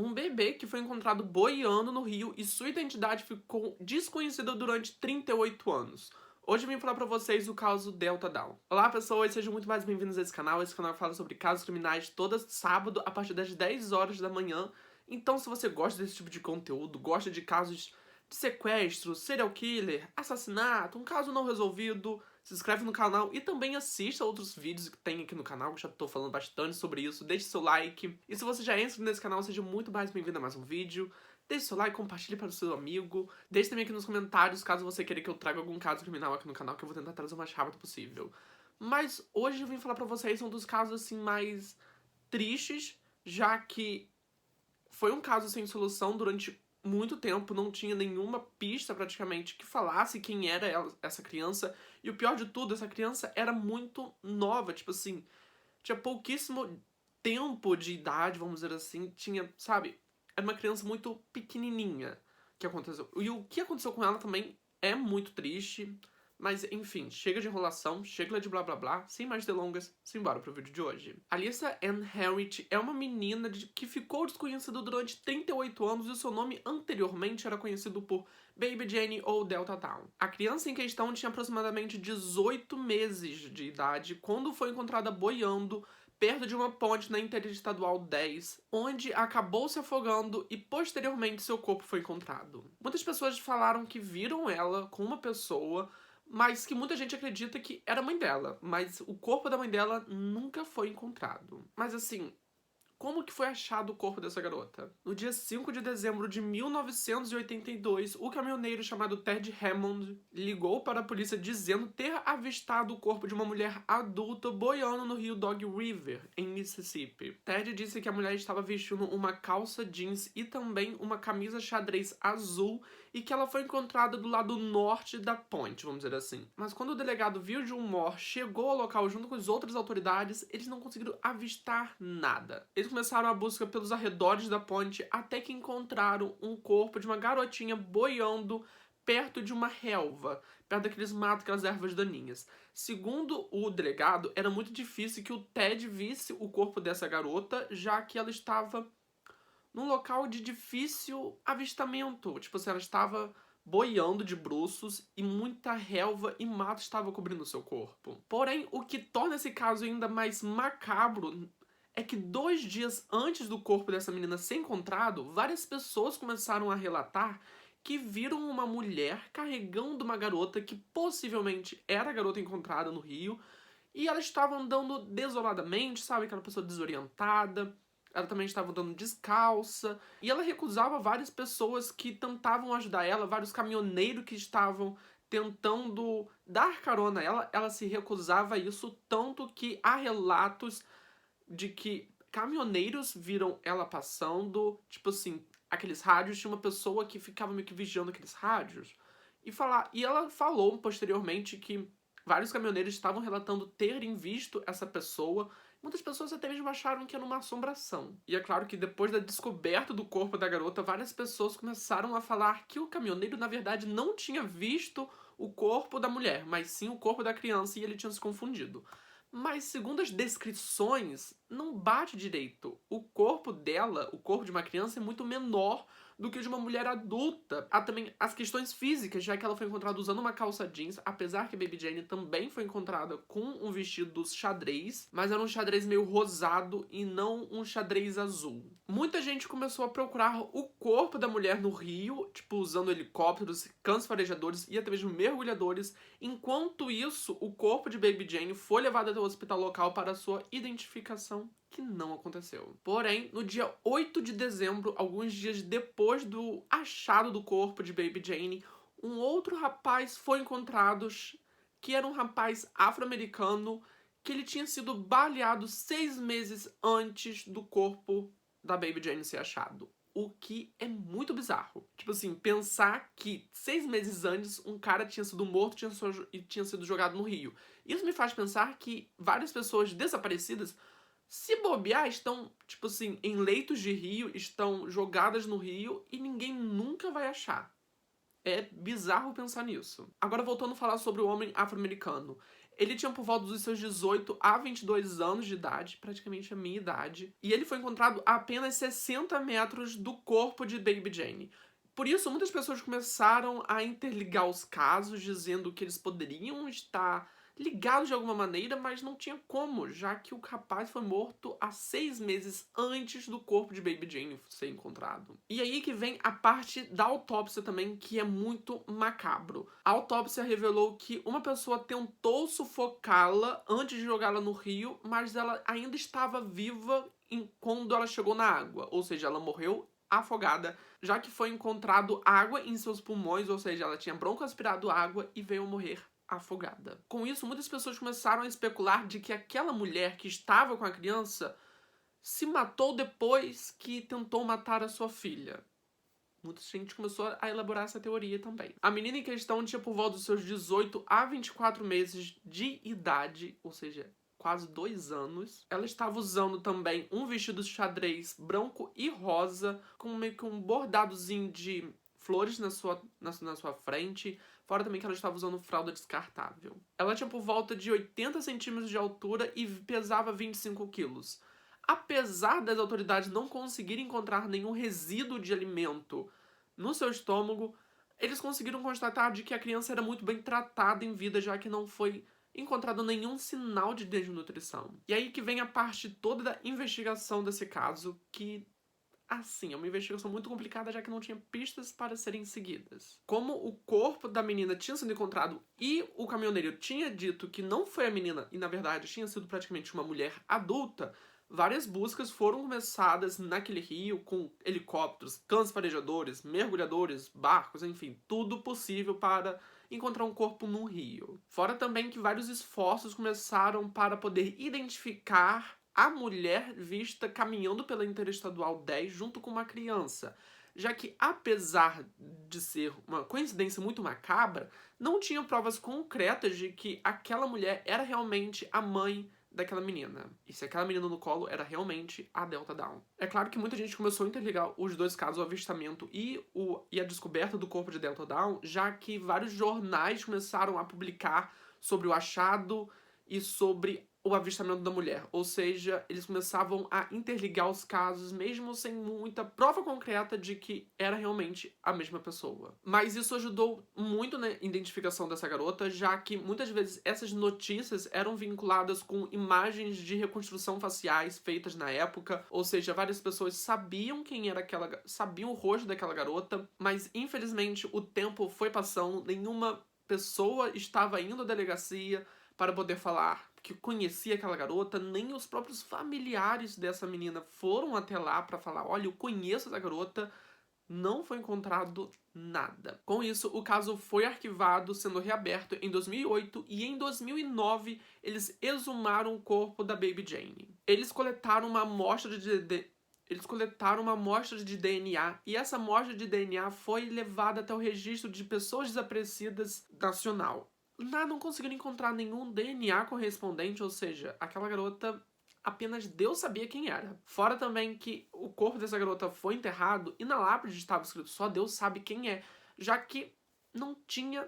um bebê que foi encontrado boiando no rio e sua identidade ficou desconhecida durante 38 anos. Hoje eu vim falar pra vocês o caso Delta Dawn. Olá pessoas, sejam muito mais bem-vindos a esse canal. Esse canal fala sobre casos criminais todo sábado a partir das 10 horas da manhã. Então se você gosta desse tipo de conteúdo, gosta de casos de sequestro, serial killer, assassinato, um caso não resolvido, se inscreve no canal e também assista outros vídeos que tem aqui no canal, que já tô falando bastante sobre isso. Deixe seu like. E se você já é inscrito nesse canal, seja muito mais bem-vindo a mais um vídeo. Deixe seu like, compartilhe para o seu amigo. Deixe também aqui nos comentários caso você queira que eu traga algum caso criminal aqui no canal, que eu vou tentar trazer o mais rápido possível. Mas hoje eu vim falar pra vocês um dos casos assim mais tristes, já que foi um caso sem solução durante muito tempo, não tinha nenhuma pista praticamente que falasse quem era essa criança. E o pior de tudo, essa criança era muito nova, tipo assim, tinha pouquíssimo tempo de idade, vamos dizer assim, tinha, sabe, era uma criança muito pequenininha que aconteceu. E o que aconteceu com ela também é muito triste. Mas, enfim, chega de enrolação, chega de blá blá blá, sem mais delongas, simbora pro vídeo de hoje. Alyssa Ann Herriott é uma menina que ficou desconhecida durante 38 anos e seu nome anteriormente era conhecido por Baby Jane ou Delta Dawn. A criança em questão tinha aproximadamente 18 meses de idade quando foi encontrada boiando perto de uma ponte na Interestadual 10, onde acabou se afogando e posteriormente seu corpo foi encontrado. Muitas pessoas falaram que viram ela com uma pessoa, mas que muita gente acredita que era a mãe dela, mas o corpo da mãe dela nunca foi encontrado. Mas assim, como que foi achado o corpo dessa garota? No dia 5 de dezembro de 1982, o caminhoneiro chamado Ted Hammond ligou para a polícia dizendo ter avistado o corpo de uma mulher adulta boiando no rio Dog River, em Mississippi. Ted disse que a mulher estava vestindo uma calça jeans e também uma camisa xadrez azul e que ela foi encontrada do lado norte da ponte, vamos dizer assim. Mas quando o delegado Virgil Moore chegou ao local junto com as outras autoridades, eles não conseguiram avistar nada. Eles começaram a busca pelos arredores da ponte até que encontraram um corpo de uma garotinha boiando perto de uma relva, perto daqueles matos, aquelas ervas daninhas. Segundo o delegado, era muito difícil que o Ted visse o corpo dessa garota, já que ela estava num local de difícil avistamento. Tipo assim, ela estava boiando de bruços e muita relva e mato estava cobrindo seu corpo. Porém, o que torna esse caso ainda mais macabro é que 2 dias antes do corpo dessa menina ser encontrado, várias pessoas começaram a relatar que viram uma mulher carregando uma garota que possivelmente era a garota encontrada no rio, e ela estava andando desoladamente, sabe? Aquela pessoa desorientada. Ela também estava andando descalça. E ela recusava várias pessoas que tentavam ajudar ela, vários caminhoneiros que estavam tentando dar carona a ela. Ela se recusava a isso, tanto que há relatos de que caminhoneiros viram ela passando, tipo assim, aqueles rádios, tinha uma pessoa que ficava meio que vigiando aqueles rádios. E ela falou posteriormente que vários caminhoneiros estavam relatando terem visto essa pessoa. Muitas pessoas até mesmo acharam que era uma assombração. E é claro que depois da descoberta do corpo da garota, várias pessoas começaram a falar que o caminhoneiro, na verdade, não tinha visto o corpo da mulher, mas sim o corpo da criança e ele tinha se confundido. Mas, segundo as descrições, não bate direito. O corpo dela, o corpo de uma criança, é muito menor do que o de uma mulher adulta. Há também as questões físicas, já que ela foi encontrada usando uma calça jeans, apesar que a Baby Jane também foi encontrada com um vestido xadrez, mas era um xadrez meio rosado e não um xadrez azul. Muita gente começou a procurar o corpo da mulher no rio, tipo, usando helicópteros, cães farejadores e até mesmo mergulhadores. Enquanto isso, o corpo de Baby Jane foi levado até o hospital local para sua identificação, que não aconteceu. Porém, no dia 8 de dezembro, alguns dias depois do achado do corpo de Baby Jane, um outro rapaz foi encontrado, que era um rapaz afro-americano, que ele tinha sido baleado 6 meses antes do corpo da Baby Jane ser achado. O que é muito bizarro. Tipo assim, pensar que 6 meses antes um cara tinha sido morto e tinha sido jogado no rio. Isso me faz pensar que várias pessoas desaparecidas, se bobear, estão, tipo assim, em leitos de rio, estão jogadas no rio e ninguém nunca vai achar. É bizarro pensar nisso. Agora, voltando a falar sobre o homem afro-americano. Ele tinha por volta dos seus 18 a 22 anos de idade, praticamente a minha idade, e ele foi encontrado a apenas 60 metros do corpo de Baby Jane. Por isso, muitas pessoas começaram a interligar os casos, dizendo que eles poderiam estar ligados de alguma maneira, mas não tinha como, já que o rapaz foi morto há 6 meses antes do corpo de Baby Jane ser encontrado. E aí que vem a parte da autópsia também, que é muito macabro. A autópsia revelou que uma pessoa tentou sufocá-la antes de jogá-la no rio, mas ela ainda estava viva quando ela chegou na água, ou seja, ela morreu afogada, já que foi encontrado água em seus pulmões, ou seja, ela tinha broncoaspirado água e veio a morrer afogada. Com isso, muitas pessoas começaram a especular de que aquela mulher que estava com a criança se matou depois que tentou matar a sua filha. Muita gente começou a elaborar essa teoria também. A menina em questão tinha por volta dos seus 18 a 24 meses de idade, ou seja, quase 2 anos. Ela estava usando também um vestido xadrez branco e rosa, com meio que um bordadozinho de flores na sua frente. Fora também que ela estava usando fralda descartável. Ela tinha por volta de 80 centímetros de altura e pesava 25 quilos. Apesar das autoridades não conseguirem encontrar nenhum resíduo de alimento no seu estômago, eles conseguiram constatar de que a criança era muito bem tratada em vida, já que não foi encontrado nenhum sinal de desnutrição. E aí que vem a parte toda da investigação desse caso, que, assim, é uma investigação muito complicada, já que não tinha pistas para serem seguidas. Como o corpo da menina tinha sido encontrado e o caminhoneiro tinha dito que não foi a menina, e na verdade tinha sido praticamente uma mulher adulta, várias buscas foram começadas naquele rio com helicópteros, cães farejadores, mergulhadores, barcos, enfim, tudo possível para encontrar um corpo no rio. Fora também que vários esforços começaram para poder identificar a mulher vista caminhando pela Interestadual 10 junto com uma criança, já que, apesar de ser uma coincidência muito macabra, não tinha provas concretas de que aquela mulher era realmente a mãe daquela menina. E se aquela menina no colo era realmente a Delta Dawn. É claro que muita gente começou a interligar os dois casos, o avistamento e a descoberta do corpo de Delta Dawn, já que vários jornais começaram a publicar sobre o achado e sobre o avistamento da mulher. Ou seja, eles começavam a interligar os casos, mesmo sem muita prova concreta de que era realmente a mesma pessoa. Mas isso ajudou muito na identificação dessa garota, já que muitas vezes essas notícias eram vinculadas com imagens de reconstrução faciais feitas na época, ou seja, várias pessoas sabiam quem era sabiam o rosto daquela garota, mas infelizmente o tempo foi passando, nenhuma pessoa estava indo à delegacia para poder falar que conhecia aquela garota, nem os próprios familiares dessa menina foram até lá para falar, olha, eu conheço essa garota. Não foi encontrado nada. Com isso, o caso foi arquivado, sendo reaberto em 2008 e em 2009 eles exumaram o corpo da Baby Jane. Eles coletaram uma amostra de DNA e essa amostra de DNA foi levada até o registro de pessoas desaparecidas nacional. Lá não conseguiram encontrar nenhum DNA correspondente, ou seja, aquela garota apenas Deus sabia quem era. Fora também que o corpo dessa garota foi enterrado e na lápide estava escrito só Deus sabe quem é, já que não tinha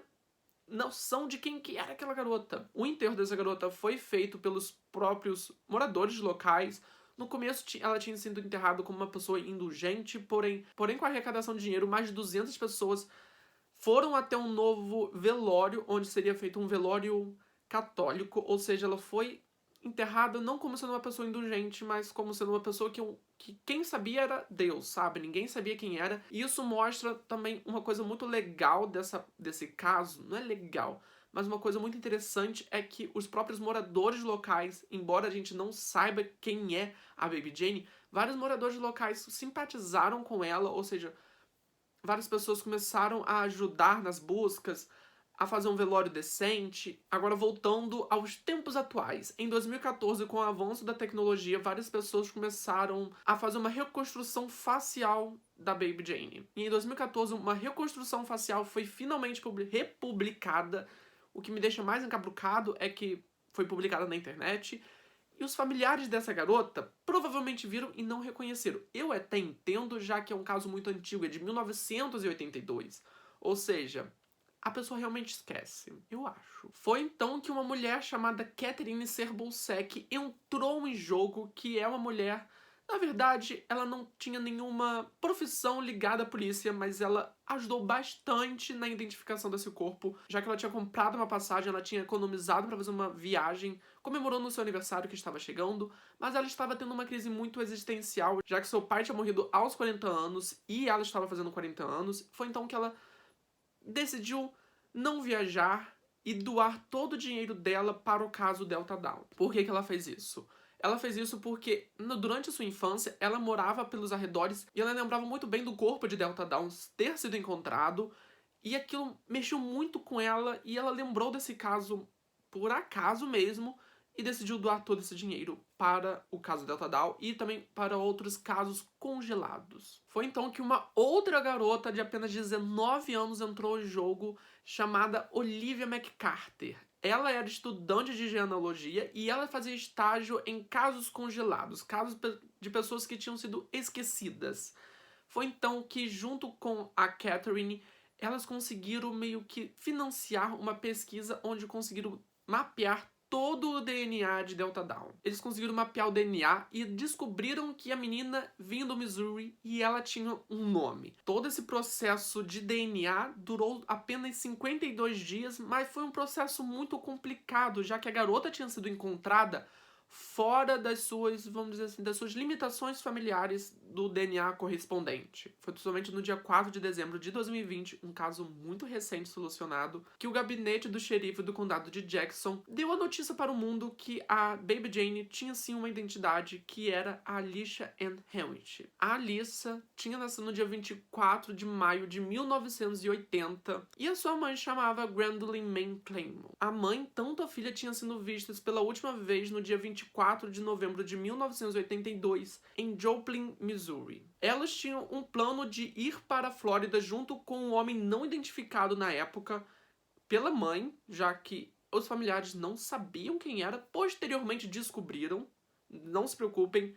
noção de quem que era aquela garota. O enterro dessa garota foi feito pelos próprios moradores locais. No começo, ela tinha sido enterrada como uma pessoa indulgente, porém com a arrecadação de dinheiro, mais de 200 pessoas foram até um novo velório, onde seria feito um velório católico, ou seja, ela foi enterrada não como sendo uma pessoa indulgente, mas como sendo uma pessoa que quem sabia era Deus, sabe? Ninguém sabia quem era. E isso mostra também uma coisa muito legal desse caso. Não é legal, mas uma coisa muito interessante é que os próprios moradores locais, embora a gente não saiba quem é a Baby Jane, vários moradores locais simpatizaram com ela, ou seja, várias pessoas começaram a ajudar nas buscas, a fazer um velório decente. Agora, voltando aos tempos atuais. Em 2014, com o avanço da tecnologia, várias pessoas começaram a fazer uma reconstrução facial da Baby Jane. E em 2014, uma reconstrução facial foi finalmente republicada. O que me deixa mais encabrucado é que foi publicada na internet. E os familiares dessa garota provavelmente viram e não reconheceram. Eu até entendo, já que é um caso muito antigo, é de 1982. Ou seja, a pessoa realmente esquece, eu acho. Foi então que uma mulher chamada Catherine Serbulsek entrou em jogo, que é uma mulher... Na verdade, ela não tinha nenhuma profissão ligada à polícia, mas ela ajudou bastante na identificação desse corpo, já que ela tinha comprado uma passagem, ela tinha economizado para fazer uma viagem, comemorando o seu aniversário que estava chegando, mas ela estava tendo uma crise muito existencial, já que seu pai tinha morrido aos 40 anos e ela estava fazendo 40 anos. Foi então que ela decidiu não viajar e doar todo o dinheiro dela para o caso Delta Dawn. Por que ela fez isso? Ela fez isso porque, durante a sua infância, ela morava pelos arredores e ela lembrava muito bem do corpo de Delta Dawn ter sido encontrado, e aquilo mexeu muito com ela e ela lembrou desse caso por acaso mesmo e decidiu doar todo esse dinheiro para o caso Delta Dawn e também para outros casos congelados. Foi então que uma outra garota de apenas 19 anos entrou no jogo, chamada Olivia McCarter. Ela era estudante de genealogia e ela fazia estágio em casos congelados, casos de pessoas que tinham sido esquecidas. Foi então que, junto com a Catherine, elas conseguiram meio que financiar uma pesquisa onde conseguiram mapear todo o DNA de Delta Dawn. Eles conseguiram mapear o DNA e descobriram que a menina vinha do Missouri e ela tinha um nome. Todo esse processo de DNA durou apenas 52 dias, mas foi um processo muito complicado, já que a garota tinha sido encontrada fora das suas, vamos dizer assim, das suas limitações familiares do DNA correspondente. Foi somente no dia 4 de dezembro de 2020, um caso muito recente solucionado, que o gabinete do xerife do condado de Jackson deu a notícia para o mundo que a Baby Jane tinha sim uma identidade, que era a Alicia Ann Hewitt. A Alyssa tinha nascido no dia 24 de maio de 1980 e a sua mãe chamava Gwendolyn Main Claymore. A mãe, tanto a filha, tinham sido vistas pela última vez no dia 24 de novembro de 1982 em Joplin, Missouri. Elas tinham um plano de ir para a Flórida junto com um homem não identificado na época pela mãe, já que os familiares não sabiam quem era. Posteriormente descobriram. Não se preocupem,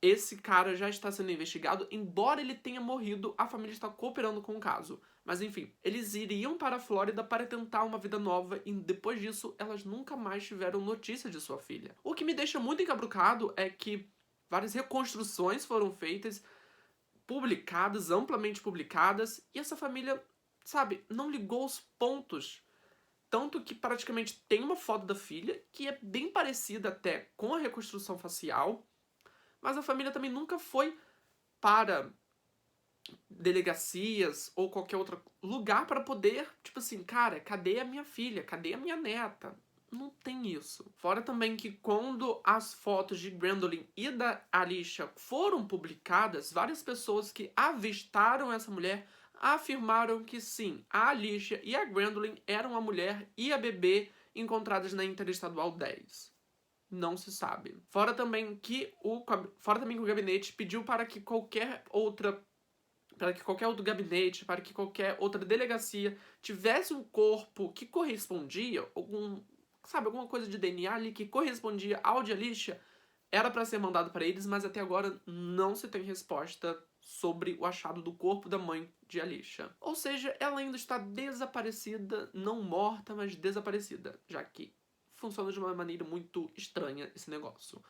esse cara já está sendo investigado. Embora ele tenha morrido, a família está cooperando com o caso. Mas enfim, eles iriam para a Flórida para tentar uma vida nova e depois disso elas nunca mais tiveram notícia de sua filha. O que me deixa muito encabrucado é que várias reconstruções foram feitas, publicadas, amplamente publicadas, e essa família, sabe, não ligou os pontos. Tanto que praticamente tem uma foto da filha, que é bem parecida até com a reconstrução facial, mas a família também nunca foi para delegacias ou qualquer outro lugar para poder, tipo assim, cara, cadê a minha filha? Cadê a minha neta? Não tem isso. Fora também que quando as fotos de Gwendolyn e da Alicia foram publicadas, várias pessoas que avistaram essa mulher afirmaram que sim, a Alicia e a Gwendolyn eram a mulher e a bebê encontradas na Interestadual 10. Não se sabe. Fora também que o gabinete pediu para que qualquer outro gabinete, para que qualquer outra delegacia tivesse um corpo que correspondia, alguma coisa de DNA ali que correspondia ao de Alicia, era para ser mandado para eles, mas até agora não se tem resposta sobre o achado do corpo da mãe de Alicia. Ou seja, ela ainda está desaparecida, não morta, mas desaparecida, já que funciona de uma maneira muito estranha esse negócio.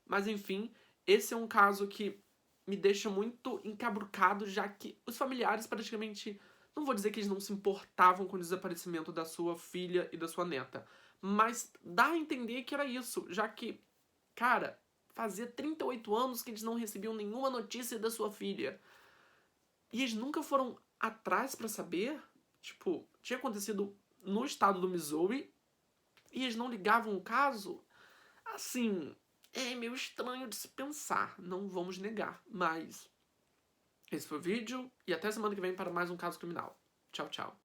Mas enfim, esse é um caso que me deixa muito encabrucado, já que os familiares praticamente, não vou dizer que eles não se importavam com o desaparecimento da sua filha e da sua neta, mas dá a entender que era isso, já que, cara, fazia 38 anos que eles não recebiam nenhuma notícia da sua filha. E eles nunca foram atrás pra saber. Tipo, tinha acontecido no estado do Missouri e eles não ligavam o caso. Assim, é meio estranho de se pensar, não vamos negar. Mas esse foi o vídeo e até semana que vem para mais um caso criminal. Tchau, tchau.